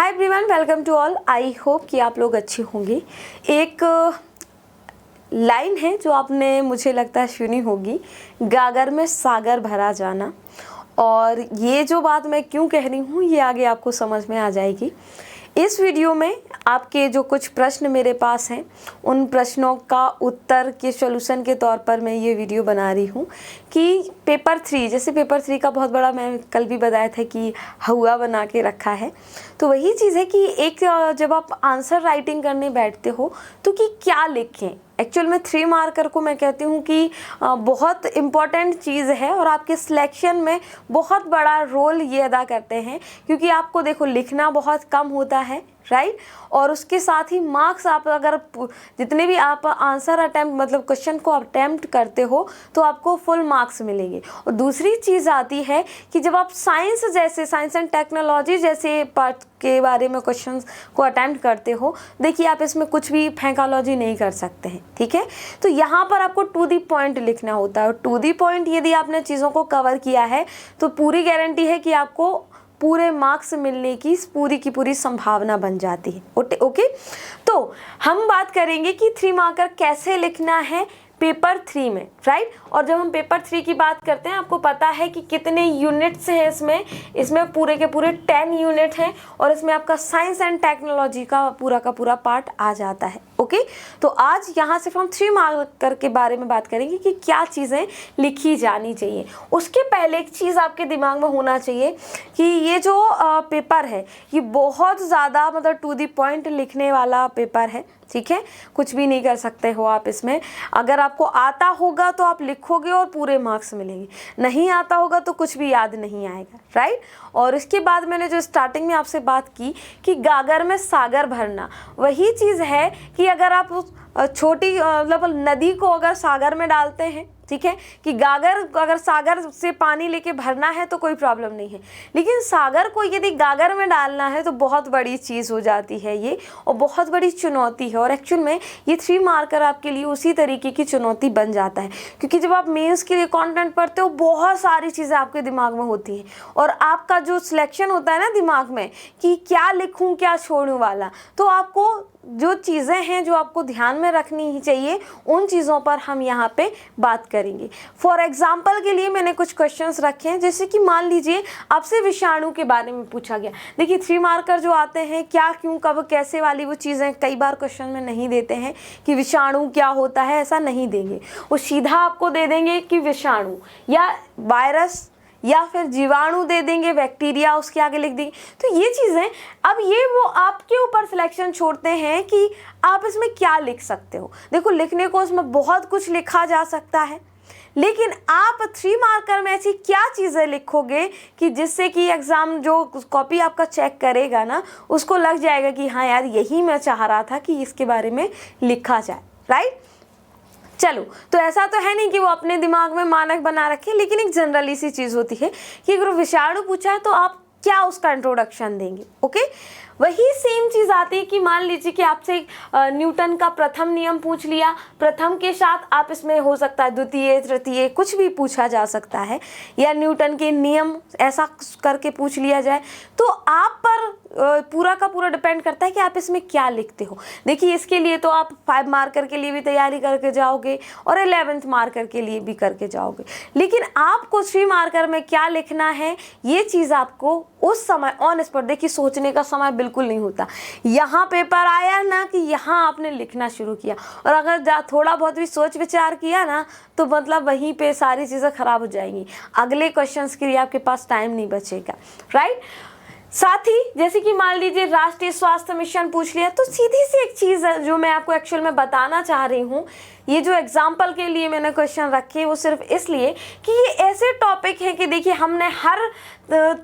Hi everyone, welcome to all. I hope कि आप लोग अच्छे होंगे। एक लाइन है जो आपने मुझे लगता है सुनी होगी, गागर में सागर भरा जाना। और ये जो बात मैं क्यों कह रही हूँ ये आगे आपको समझ में आ जाएगी। इस वीडियो में आपके जो कुछ प्रश्न मेरे पास हैं उन प्रश्नों का उत्तर के सॉल्यूशन के तौर पर मैं ये वीडियो बना रही हूँ कि पेपर 3, जैसे पेपर 3 का बहुत बड़ा मैं कल भी बताया था कि हुआ बना के रखा है, तो वही चीज़ है कि एक जब आप आंसर राइटिंग करने बैठते हो तो कि क्या लिखें। एक्चुअल में 3 मार्कर को मैं कहती हूँ कि बहुत इम्पॉर्टेंट चीज़ है और आपके सिलेक्शन में बहुत बड़ा रोल ये अदा करते हैं, क्योंकि आपको देखो लिखना बहुत कम होता है, राइट। और उसके साथ ही मार्क्स आप अगर जितने भी आप आंसर अटैम्प्ट मतलब क्वेश्चन को अटैम्प्ट करते हो तो आपको फुल मार्क्स मिलेंगे। और दूसरी चीज़ आती है कि जब आप साइंस एंड टेक्नोलॉजी जैसे पार्ट के बारे में क्वेश्चंस को अटैम्प्ट करते हो, देखिए आप इसमें कुछ भी फेंकालॉजी नहीं कर सकते हैं, ठीक है। तो यहाँ पर आपको टू दी पॉइंट लिखना होता है और टू दी पॉइंट यदि आपने चीज़ों को कवर किया है तो पूरी गारंटी है कि आपको पूरे मार्क्स मिलने की पूरी की पूरी संभावना बन जाती है। ओके, तो हम बात करेंगे कि 3 मार्कर कैसे लिखना है पेपर 3 में, राइट। और जब हम पेपर 3 की बात करते हैं, आपको पता है कि कितने यूनिट्स हैं इसमें पूरे के पूरे 10 यूनिट हैं और इसमें आपका साइंस एंड टेक्नोलॉजी का पूरा पार्ट आ जाता है। ओके, तो आज यहाँ सिर्फ हम 3 मार्कर के बारे में बात करेंगे कि क्या चीज़ें लिखी जानी चाहिए। उसके पहले एक चीज़ आपके दिमाग में होना चाहिए कि ये जो पेपर है ये बहुत ज़्यादा मतलब टू दी पॉइंट लिखने वाला पेपर है, ठीक है। कुछ भी नहीं कर सकते हो आप इसमें। अगर आपको आता होगा तो आप लिखोगे और पूरे मार्क्स मिलेंगे, नहीं आता होगा तो कुछ भी याद नहीं आएगा, राइट। और इसके बाद मैंने जो स्टार्टिंग में आपसे बात की कि गागर में सागर भरना, वही चीज़ है कि अगर आप छोटी मतलब नदी को अगर सागर में डालते हैं, ठीक है, कि गागर अगर सागर से पानी लेके भरना है तो कोई प्रॉब्लम नहीं है, लेकिन सागर को यदि गागर में डालना है तो बहुत बड़ी चीज़ हो जाती है ये, और बहुत बड़ी चुनौती है। और एक्चुअल में ये 3 मार्कर आपके लिए उसी तरीके की चुनौती बन जाता है, क्योंकि जब आप मेंस के लिए कंटेंट पढ़ते हो बहुत सारी चीज़ें आपके दिमाग में होती हैं और आपका जो सिलेक्शन होता है ना दिमाग में कि क्या लिखूँ क्या छोड़ूँ वाला, तो आपको जो चीज़ें हैं जो आपको ध्यान में रखनी ही चाहिए उन चीज़ों पर हम यहाँ पे बात करेंगे। फॉर एग्जाम्पल के लिए मैंने कुछ क्वेश्चंस रखे हैं, जैसे कि मान लीजिए आपसे विषाणु के बारे में पूछा गया। देखिए 3 मार्कर जो आते हैं क्या क्यों कब कैसे वाली वो चीज़ें कई बार क्वेश्चन में नहीं देते हैं कि विषाणु क्या होता है, ऐसा नहीं देंगे। वो सीधा आपको दे देंगे कि विषाणु या वायरस या फिर जीवाणु दे देंगे, बैक्टीरिया उसके आगे लिख देंगे। तो ये चीज़ें अब ये वो आपके ऊपर सिलेक्शन छोड़ते हैं कि आप इसमें क्या लिख सकते हो। देखो लिखने को इसमें बहुत कुछ लिखा जा सकता है, लेकिन आप 3 मार्कर में ऐसी क्या चीज़ें लिखोगे कि जिससे कि एग्ज़ाम जो कॉपी आपका चेक करेगा ना उसको लग जाएगा कि हाँ यार यही मैं चाह रहा था कि इसके बारे में लिखा जाए, राइट। चलो, तो ऐसा तो है नहीं कि वो अपने दिमाग में मानक बना रखे, लेकिन एक जनरली सी चीज़ होती है कि अगर विषाणु पूछा है तो आप क्या उसका इंट्रोडक्शन देंगे। ओके, वही सेम चीज़ आती है कि मान लीजिए कि आपसे न्यूटन का प्रथम नियम पूछ लिया, प्रथम के साथ आप इसमें हो सकता है द्वितीय तृतीय कुछ भी पूछा जा सकता है, या न्यूटन के नियम ऐसा करके पूछ लिया जाए, तो आप पर पूरा का पूरा डिपेंड करता है कि आप इसमें क्या लिखते हो। देखिए इसके लिए तो आप 5 मार्कर के लिए भी तैयारी करके जाओगे और 11th मार्कर के लिए भी करके जाओगे, लेकिन आपको 3 मार्कर में क्या लिखना है ये चीज़ आपको उस समय ऑन स्पॉट, देखिए सोचने का समय बिल्कुल नहीं होता। यहाँ पेपर आया ना कि यहाँ आपने लिखना शुरू किया, और अगर थोड़ा बहुत भी सोच विचार किया ना तो मतलब वहीं पे सारी चीज़ें खराब हो जाएंगी, अगले क्वेश्चंस के लिए आपके पास टाइम नहीं बचेगा, राइट। साथ ही जैसे कि मान लीजिए राष्ट्रीय स्वास्थ्य मिशन पूछ लिया, तो सीधी सी एक चीज़ है जो मैं आपको एक्चुअल में बताना चाह रही हूँ, ये जो एग्जाम्पल के लिए मैंने क्वेश्चन रखे वो सिर्फ इसलिए कि ये ऐसे टॉपिक हैं कि देखिए हमने हर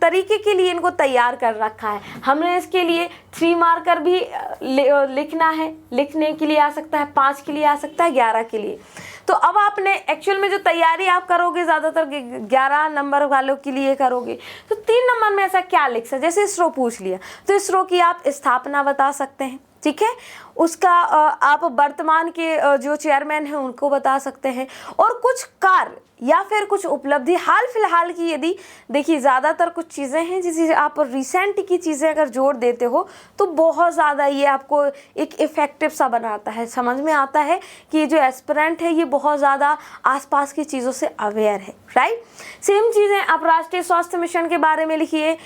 तरीके के लिए इनको तैयार कर रखा है। हमने इसके लिए 3 मार्कर भी लिखना है, लिखने के लिए आ सकता है, 5 के लिए आ सकता है, 11 के लिए। तो अब आपने एक्चुअल में जो तैयारी आप करोगे ज़्यादातर 11 नंबर वालों के लिए करोगे, तो 3 नंबर में ऐसा क्या लिख सकते, जैसे इसरो पूछ लिया तो इसरो की आप स्थापना बता सकते हैं, ठीक है। उसका आप वर्तमान के जो चेयरमैन हैं उनको बता सकते हैं, और कुछ कार्य या फिर कुछ उपलब्धि हाल फिलहाल की, यदि देखिए ज़्यादातर कुछ चीज़ें हैं जिसे आप रिसेंट की चीज़ें अगर जोड़ देते हो तो बहुत ज़्यादा ये आपको एक इफ़ेक्टिव सा बनाता है। समझ में आता है कि ये जो एस्पिरेंट है ये बहुत ज़्यादा आसपास की चीज़ों से अवेयर है, राइट। सेम चीज़ें आप राष्ट्रीय स्वास्थ्य मिशन के बारे में लिखिए,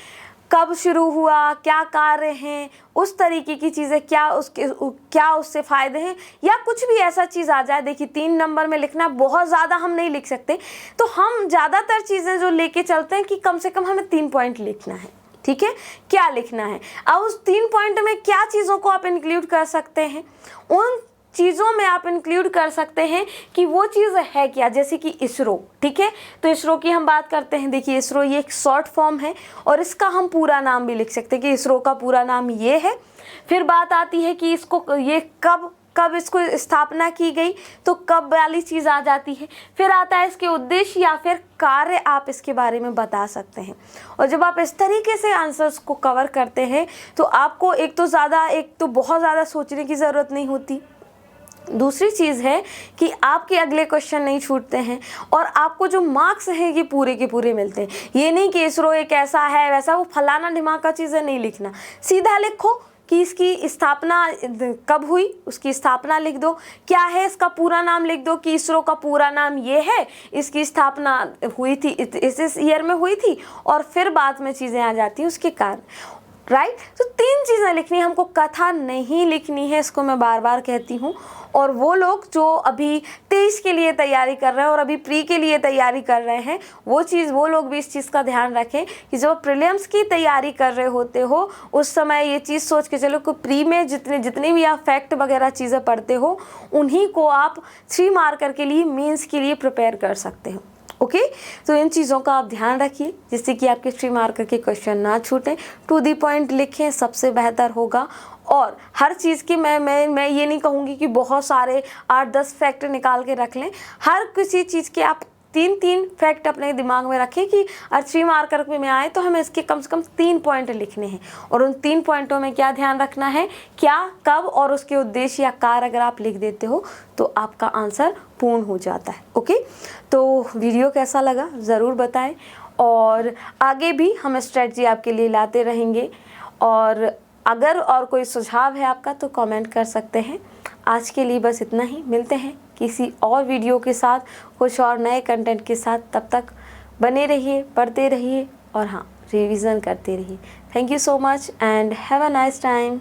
कब शुरू हुआ, क्या कार्य हैं, उस तरीके की चीज़ें, क्या उससे फ़ायदे हैं, या कुछ भी ऐसा चीज़ आ जाए। देखिए 3 नंबर में लिखना बहुत ज़्यादा हम नहीं लिख सकते, तो हम ज़्यादातर चीज़ें जो लेके चलते हैं कि कम से कम हमें 3 पॉइंट लिखना है, ठीक है। क्या लिखना है, अब उस 3 पॉइंट में क्या चीज़ों को आप इंक्लूड कर सकते हैं, उन चीज़ों में आप इंक्लूड कर सकते हैं कि वो चीज़ है क्या, जैसे कि इसरो, ठीक है। तो इसरो की हम बात करते हैं, देखिए इसरो ये एक शॉर्ट फॉर्म है और इसका हम पूरा नाम भी लिख सकते हैं कि इसरो का पूरा नाम ये है। फिर बात आती है कि इसको ये कब इसको स्थापना की गई, तो कब वाली चीज़ आ जाती है। फिर आता है इसके उद्देश्य या फिर कार्य, आप इसके बारे में बता सकते हैं। और जब आप इस तरीके से आंसर्स को कवर करते हैं तो आपको एक तो बहुत ज़्यादा सोचने की ज़रूरत नहीं होती। दूसरी चीज़ है कि आपके अगले क्वेश्चन नहीं छूटते हैं और आपको जो मार्क्स हैं ये पूरे के पूरे मिलते हैं। ये नहीं कि इसरो एक ऐसा है वैसा, वो फलाना ढिमाका का चीज़ें नहीं लिखना, सीधा लिखो कि इसकी स्थापना कब हुई, उसकी स्थापना लिख दो, क्या है इसका पूरा नाम लिख दो कि इसरो का पूरा नाम ये है, इसकी स्थापना हुई थी इस ईयर में हुई थी, और फिर बाद में चीज़ें आ जाती हैं उसके कारण, राइट। तो 3 चीज़ें लिखनी है, हमको कथा नहीं लिखनी है, इसको मैं बार बार कहती हूँ। और वो लोग जो अभी 23 के लिए तैयारी कर रहे हैं और अभी प्री के लिए तैयारी कर रहे हैं, वो लोग भी इस चीज़ का ध्यान रखें कि जब प्रीलिम्स की तैयारी कर रहे होते हो उस समय ये चीज़ सोच के चलो कि प्री में जितने भी आप फैक्ट वगैरह चीज़ें पढ़ते हो उन्हीं को आप 3 मार्कर के लिए, मेंस के लिए प्रिपेयर कर सकते हो, ओके। तो इन चीज़ों का आप ध्यान रखिए जिससे कि आपके 3 मार्कर के क्वेश्चन ना छूटें। टू दी पॉइंट लिखें, सबसे बेहतर होगा। और हर चीज़ की मैं ये नहीं कहूँगी कि बहुत सारे 8-10 फैक्ट निकाल के रख लें। हर किसी चीज़ के आप 3-3 फैक्ट अपने दिमाग में रखें कि 3 मार्कर में आए तो हमें इसके कम से कम 3 पॉइंट लिखने हैं। और उन 3 पॉइंटों में क्या ध्यान रखना है, क्या, कब और उसके उद्देश्य या कार्य अगर आप लिख देते हो तो आपका आंसर पूर्ण हो जाता है, ओके। तो वीडियो कैसा लगा ज़रूर बताएं, और आगे भी हम स्ट्रेटजी आपके लिए लाते रहेंगे। और अगर और कोई सुझाव है आपका तो कमेंट कर सकते हैं। आज के लिए बस इतना ही, मिलते हैं किसी और वीडियो के साथ, कुछ और नए कंटेंट के साथ। तब तक बने रहिए, पढ़ते रहिए और हाँ, रिवीजन करते रहिए। Thank you so much and have a nice time.